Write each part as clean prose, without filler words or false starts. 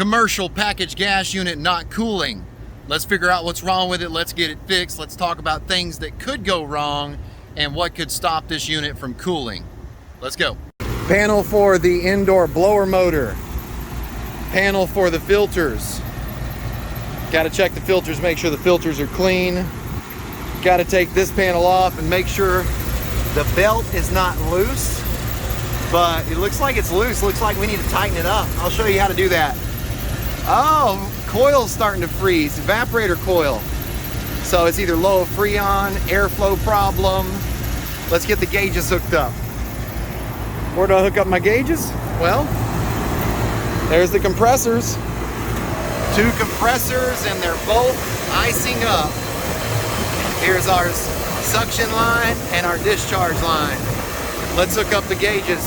commercial packaged gas unit not cooling. Let's figure out what's wrong with it. Let's get it fixed. Let's talk about things that could go wrong and what could stop this unit from cooling. Let's go. Panel for the indoor blower motor. Panel for the filters. Got to check the filters, make sure the filters are clean. Got to take this panel off and make sure the belt is not loose, but it looks like it's loose. Looks like we need to tighten it up. I'll show you how to do that. Oh, coil's starting to freeze, evaporator coil. So it's either low freon, airflow problem. Let's get the gauges hooked up. Where do I hook up my gauges? Well, there's the compressors. 2 compressors and they're both icing up. Here's our suction line and our discharge line. Let's hook up the gauges.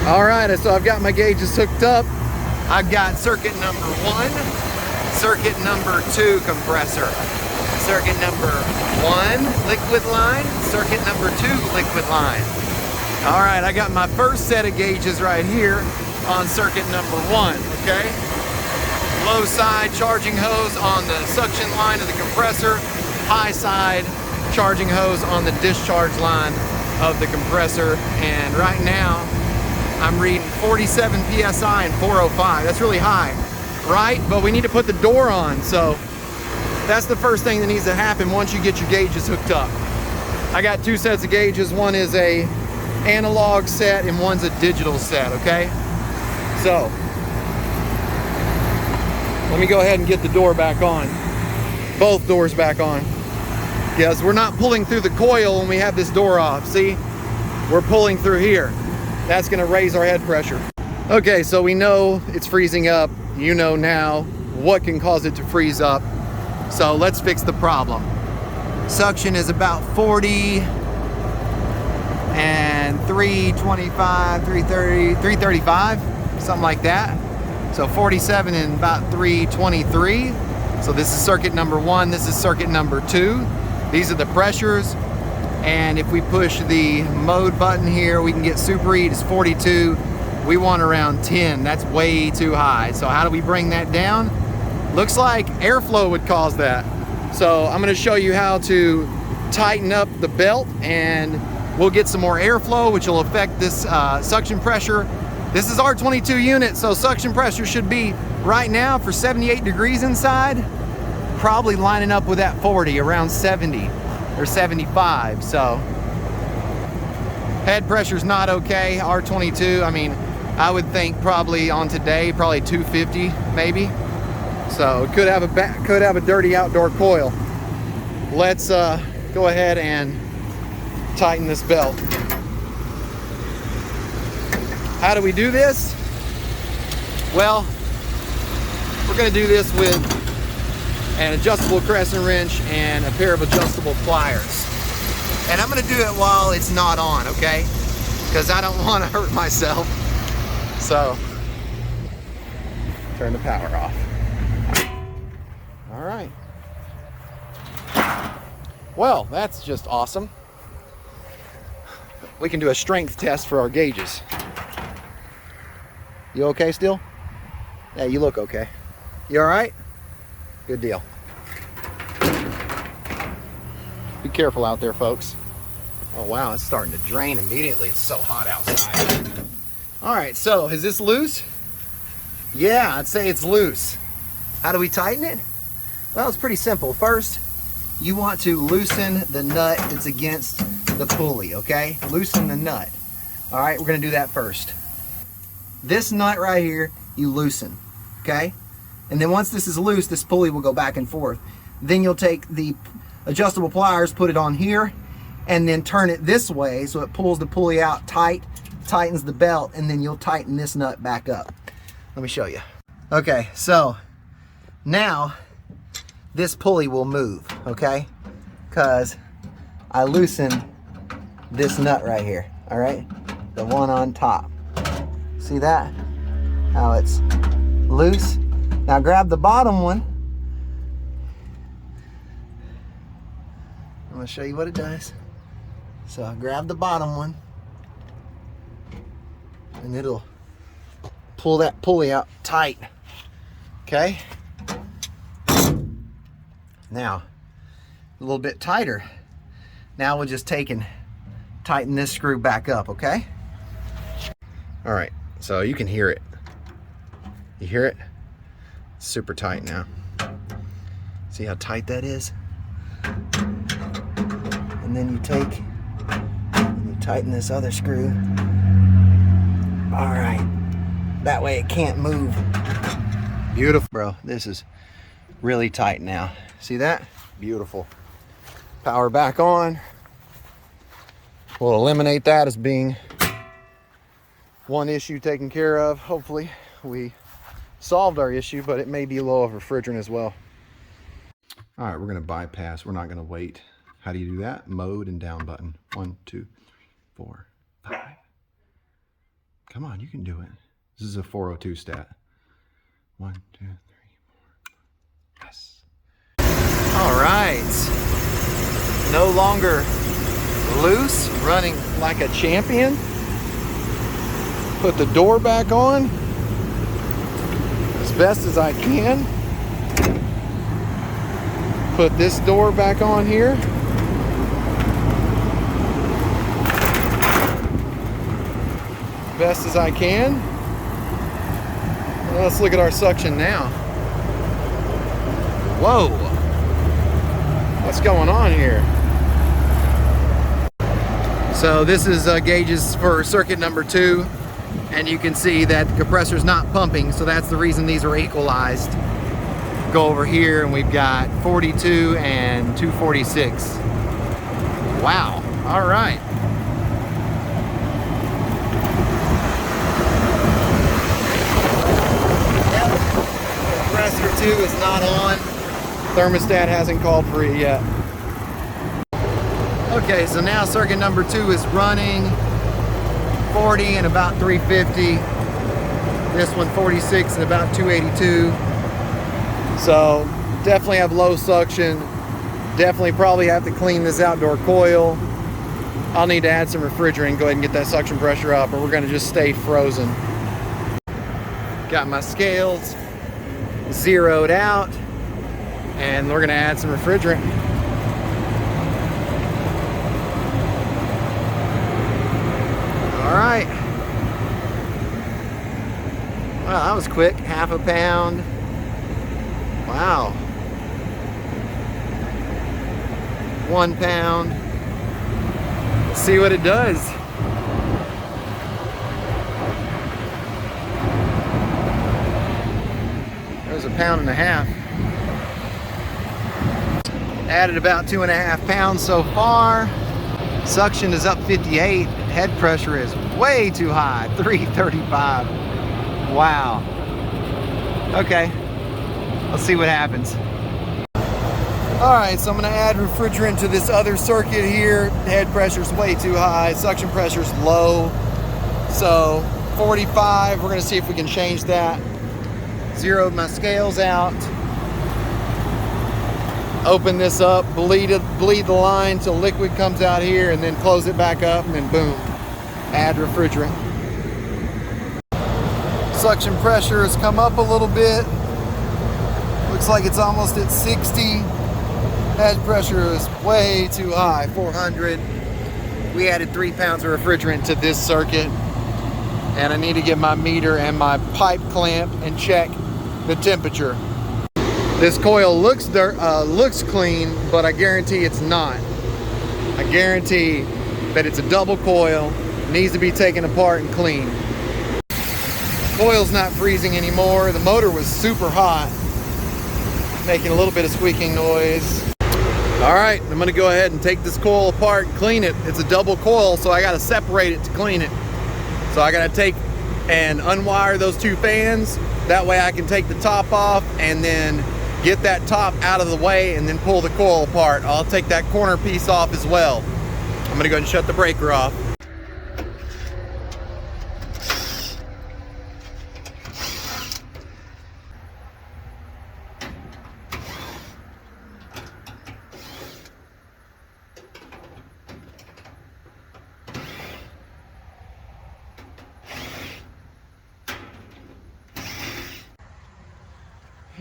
All right, so I've got my gauges hooked up. I've got circuit number 1, circuit number 2 compressor, circuit number 1 liquid line, circuit number 2 liquid line. All right, I got my first set of gauges right here on circuit number 1, okay? Low side charging hose on the suction line of the compressor, high side charging hose on the discharge line of the compressor. And right now, I'm reading 47 PSI and 405. That's really high, right? But we need to put the door on. So that's the first thing that needs to happen once you get your gauges hooked up. I got 2 sets of gauges. One is a analog set and one's a digital set, okay? So let me go ahead and get the door back on. Both doors back on. Yes, we're not pulling through the coil when we have this door off. See, we're pulling through here. That's gonna raise our head pressure. Okay, so we know it's freezing up. You know now what can cause it to freeze up. So let's fix the problem. Suction is about 40 and 325, 330, 335, something like that. So 47 and about 323. So this is circuit number 1, this is circuit number 2. These are the pressures. And if we push the mode button here, we can get superheat is 42. We want around 10. That's way too high. So how do we bring that down? Looks like airflow would cause that. So I'm gonna show you how to tighten up the belt and we'll get some more airflow, which will affect this suction pressure. This is our 22 unit, so suction pressure should be right now for 78 degrees inside, probably lining up with that 40, around 70 or 75. So head pressure's not okay. R22, I mean, I would think probably on today, probably 250 maybe. So it could have a dirty outdoor coil. Let's go ahead and tighten this belt. How do we do this? Well, we're gonna do this with an adjustable crescent wrench and a pair of adjustable pliers. And I'm gonna do it while it's not on, okay? Because I don't wanna hurt myself. So, turn the power off. All right. Well, that's just awesome. We can do a strength test for our gauges. You okay still? Yeah, you look okay. You all right? Good deal. Be careful out there, folks. Oh wow, it's starting to drain immediately. It's so hot outside. All right, so is this loose? Yeah, I'd say it's loose. How do we tighten it? Well, it's pretty simple. First, you want to loosen the nut that's against the pulley, okay? Loosen the nut. All right, we're gonna do that first. This nut right here, you loosen, okay? And then once this is loose, this pulley will go back and forth. Then you'll take the adjustable pliers, put it on here, and then turn it this way so it pulls the pulley out tight, tightens the belt, and then you'll tighten this nut back up. Let me show you. Okay, so now this pulley will move, okay? Because I loosened this nut right here, all right? The one on top. See that? How it's loose? Now grab the bottom one. I'm gonna show you what it does. So I grab the bottom one and it'll pull that pulley out tight. Okay. Now, a little bit tighter. Now we'll just take and tighten this screw back up, okay? All right, so you can hear it. You hear it? It's super tight now. See how tight that is? And then you take and you tighten this other screw. All right, that way it can't move. Beautiful, bro. This is really tight now. See that? Beautiful. Power back on. We'll eliminate that as being one issue taken care of. Hopefully we solved our issue, but it may be low of refrigerant as well. All right, we're gonna bypass. We're not gonna wait. How do you do that? Mode and down button. 1, 2, 4, 5. Come on, you can do it. This is a 402 stat. 1, 2, 3, 4. Yes. All right. No longer loose, running like a champion. Put the door back on as best as I can. Put this door back on here. Best as I can. Well, let's look at our suction now. Whoa. What's going on here? So this is gauges for circuit number 2. And you can see that the compressor's not pumping, so that's the reason these are equalized. Go over here and we've got 42 and 246. Wow, all right. Compressor 2 is not on. Thermostat hasn't called for it yet. Okay, so now circuit number 2 is running. 40 and about 350. This one 46 and about 282. So definitely have low suction. Definitely probably have to clean this outdoor coil. I'll need to add some refrigerant, go ahead and get that suction pressure up, or we're gonna just stay frozen. Got my scales zeroed out, and we're gonna add some refrigerant. All right. Wow, that was quick. Half a pound. Wow. 1 pound. Let's see what it does. There's 1.5 pounds. Added about 2.5 pounds so far. Suction is up 58. Head pressure is way too high, 335. Wow. Okay, let's see what happens. All right, so I'm gonna add refrigerant to this other circuit here. Head pressure's way too high, suction pressure's low. So 45, we're gonna see if we can change that. Zeroed my scales out. Open this up, bleed the line till liquid comes out here, and then close it back up, and then boom, add refrigerant. Suction pressure has come up a little bit. Looks like it's almost at 60. Head pressure is way too high, 400. We added 3 pounds of refrigerant to this circuit, and I need to get my meter and my pipe clamp and check the temperature. This coil looks clean, but I guarantee it's not. I guarantee that it's a double coil, needs to be taken apart and cleaned. Coil's not freezing anymore. The motor was super hot, making a little bit of squeaking noise. All right, I'm gonna go ahead and take this coil apart and clean it. It's a double coil, so I gotta separate it to clean it. So I gotta take and unwire those 2 fans. That way I can take the top off and then get that top out of the way and then pull the coil apart. I'll take that corner piece off as well. I'm gonna go ahead and shut the breaker off.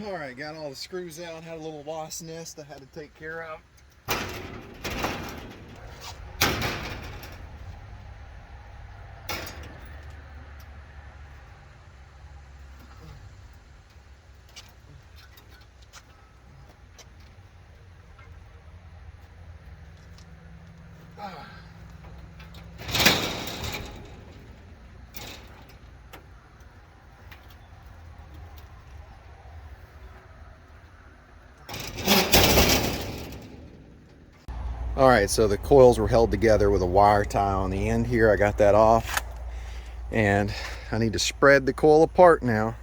All right, got all the screws out, had a little wasp nest I had to take care of. All right, so the coils were held together with a wire tie on the end here. I got that off, and I need to spread the coil apart now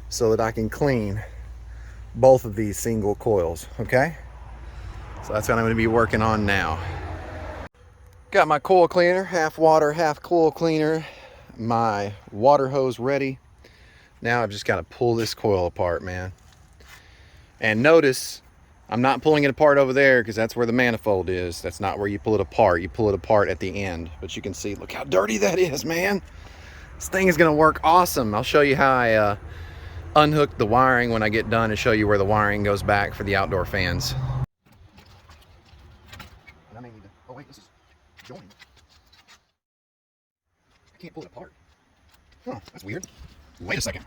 so that I can clean both of these single coils, okay? So that's what I'm going to be working on now. Got my coil cleaner, half water, half coil cleaner, my water hose ready. Now I've just got to pull this coil apart, man. And notice I'm not pulling it apart over there because that's where the manifold is. That's not where you pull it apart. You pull it apart at the end. But you can see, look how dirty that is, man. This thing is gonna work awesome. I'll show you how I unhook the wiring when I get done and show you where the wiring goes back for the outdoor fans. And I may need to, oh wait, this is joined. I can't pull it apart. Oh, that's weird. Wait a second.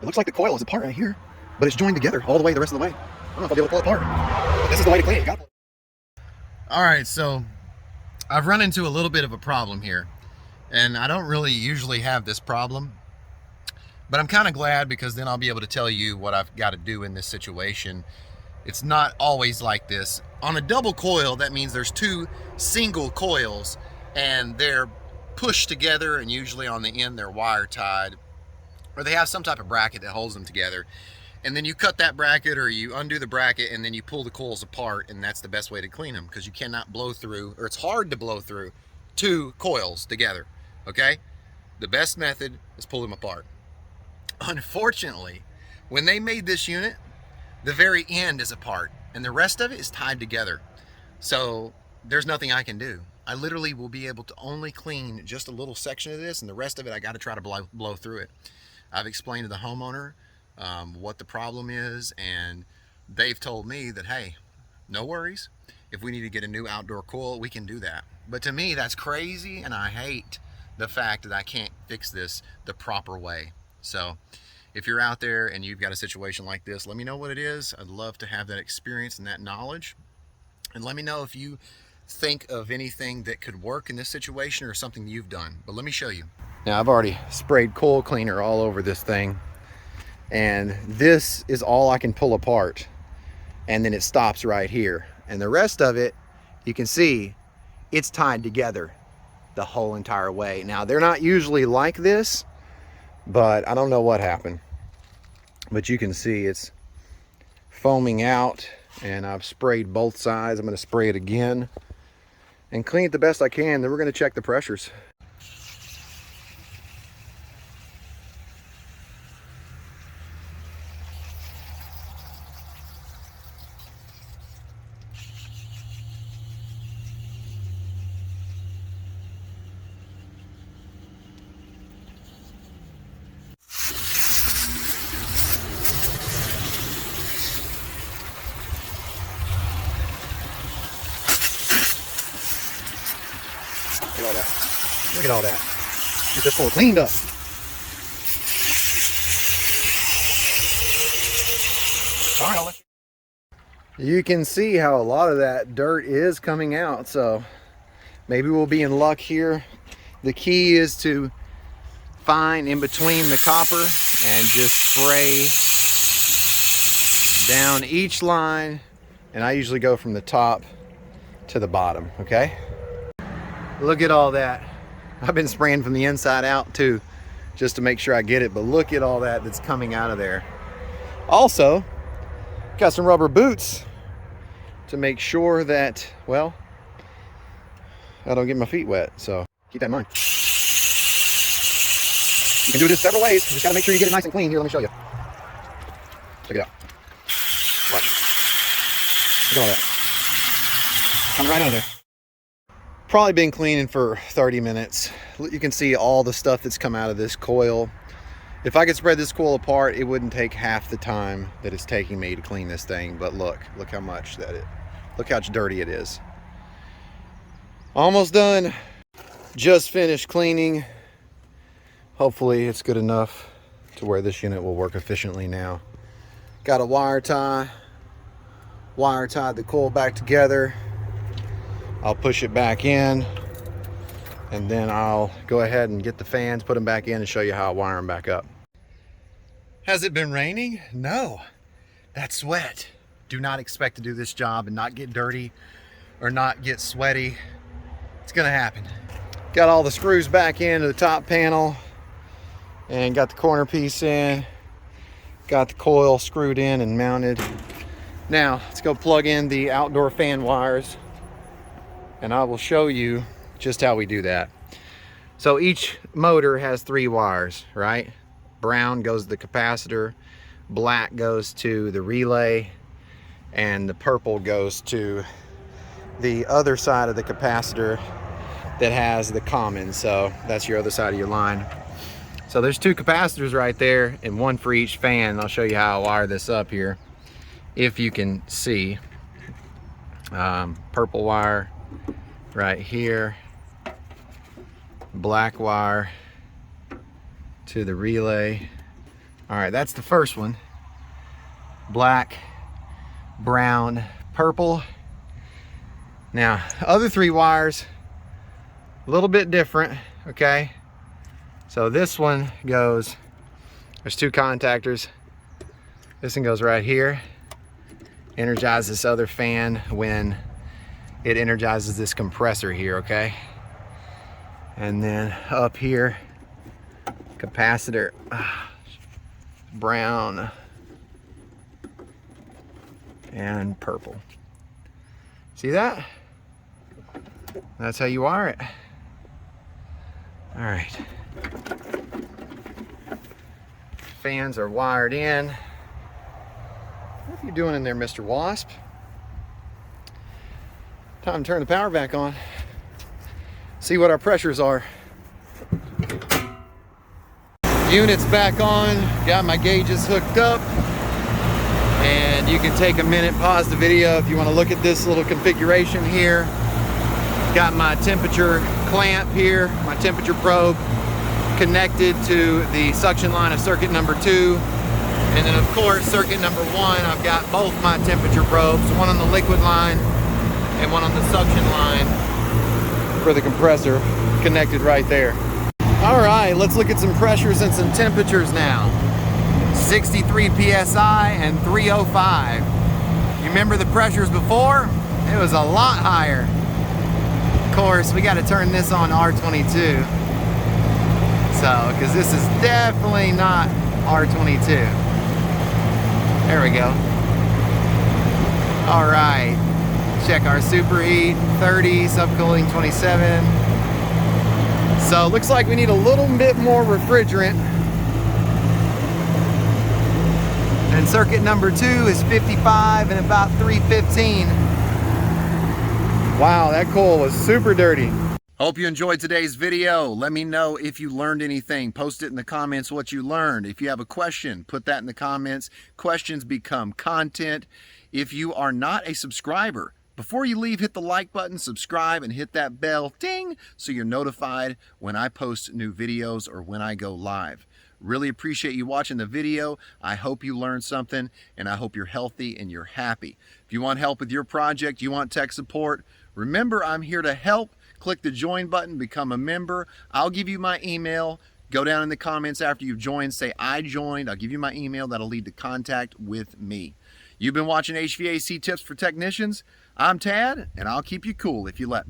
It looks like the coil is apart right here, but it's joined together all the way the rest of the way. I don't know if I'll be able to pull it apart. But this is the way to clean it. You gotta pull it. All right, so I've run into a little bit of a problem here, and I don't really usually have this problem, but I'm kind of glad because then I'll be able to tell you what I've got to do in this situation. It's not always like this. On a double coil, that means there's two single coils, and they're pushed together, and usually on the end they're wire tied, or they have some type of bracket that holds them together. And then you cut that bracket or you undo the bracket and then you pull the coils apart, and that's the best way to clean them because you cannot blow through, or it's hard to blow through two coils together, okay? The best method is pull them apart. Unfortunately, when they made this unit, the very end is apart and the rest of it is tied together. So there's nothing I can do. I literally will be able to only clean just a little section of this, and the rest of it I got to try to blow through it. I've explained to the homeowner what the problem is, and they've told me that, hey, no worries, if we need to get a new outdoor coil, we can do that. But to me, that's crazy, and I hate the fact that I can't fix this the proper way. So if you're out there and you've got a situation like this, let me know what it is. I'd love to have that experience and that knowledge, and let me know if you think of anything that could work in this situation or something you've done. But let me show you. Now, I've already sprayed coil cleaner all over this thing, and this is all I can pull apart, and then it stops right here, and the rest of it, you can see it's tied together the whole entire way. Now, they're not usually like this, but I don't know what happened, but you can see it's foaming out, and I've sprayed both sides. I'm going to spray it again and clean it the best I can. Then we're going to check the pressures. Look at all that. Look at all that. Get this whole cleaned up. All right, I'll let you can see how a lot of that dirt is coming out, so maybe we'll be in luck here. The key is to find in between the copper and just spray down each line, and I usually go from the top to the bottom, okay? Look at all that. I've been spraying from the inside out too, just to make sure I get it, but look at all that that's coming out of there. Also, got some rubber boots to make sure that, well, I don't get my feet wet, so keep that in mind. You can do this several ways. You just gotta make sure you get it nice and clean. Here, let me show you. Check it out. Watch. Look at all that. Coming right out of there. Probably been cleaning for 30 minutes. You can see all the stuff that's come out of this coil. If I could spread this coil apart, it wouldn't take half the time that it's taking me to clean this thing. But look how much look how dirty it is. Almost done. Just finished cleaning. Hopefully it's good enough to where this unit will work efficiently now. Got a wire tied the coil back together. I'll push it back in, and then I'll go ahead and get the fans, put them back in, and show you how I wire them back up. Has it been raining? No, that's sweat. Do not expect to do this job and not get dirty or not get sweaty. It's gonna happen. Got all the screws back into the top panel and got the corner piece in. Got the coil screwed in and mounted. Now let's go plug in the outdoor fan wires, and I will show you just how we do that. So each motor has 3 wires, right? Brown goes to the capacitor, black goes to the relay, and the purple goes to the other side of the capacitor that has the common. So that's your other side of your line. So there's 2 capacitors right there, and 1 for each fan. I'll show you how I wire this up here, if you can see. Purple wire right here, black wire to the relay. All right, that's the first one. Black, brown, purple. Now, other 3 wires, a little bit different, okay? So this one goes, there's 2 contactors. This one goes right here. Energizes this other fan when it energizes this compressor here, okay? And then up here, capacitor, brown and purple. See that? That's how you wire it. All right. Fans are wired in. What are you doing in there, Mr. Wasp? Time to turn the power back on. See what our pressures are. Unit's back on. Got my gauges hooked up. And you can take a minute, pause the video if you want to look at this little configuration here. Got my temperature clamp here, my temperature probe connected to the suction line of circuit number 2. And then of course, circuit number 1, I've got both my temperature probes, one on the liquid line and one on the suction line for the compressor, connected right there. All right, let's look at some pressures and some temperatures now. 63 PSI and 305. You remember the pressures before? It was a lot higher. Of course, we got to turn this on R22. So, because this is definitely not R22. There we go. All right, check our superheat, 30, subcooling 27. So, looks like we need a little bit more refrigerant. And circuit number 2 is 55 and about 315. Wow, that coil was super dirty. Hope you enjoyed today's video. Let me know if you learned anything. Post it in the comments what you learned. If you have a question, put that in the comments. Questions become content. If you are not a subscriber, before you leave, hit the like button, subscribe, and hit that bell, ding, so you're notified when I post new videos or when I go live. Really appreciate you watching the video. I hope you learned something, and I hope you're healthy and you're happy. If you want help with your project, you want tech support, remember I'm here to help. Click the join button, become a member. I'll give you my email. Go down in the comments after you've joined, say I joined. I'll give you my email. That'll lead to contact with me. You've been watching HVAC Tips for Technicians. I'm Tad, and I'll keep you cool if you let me.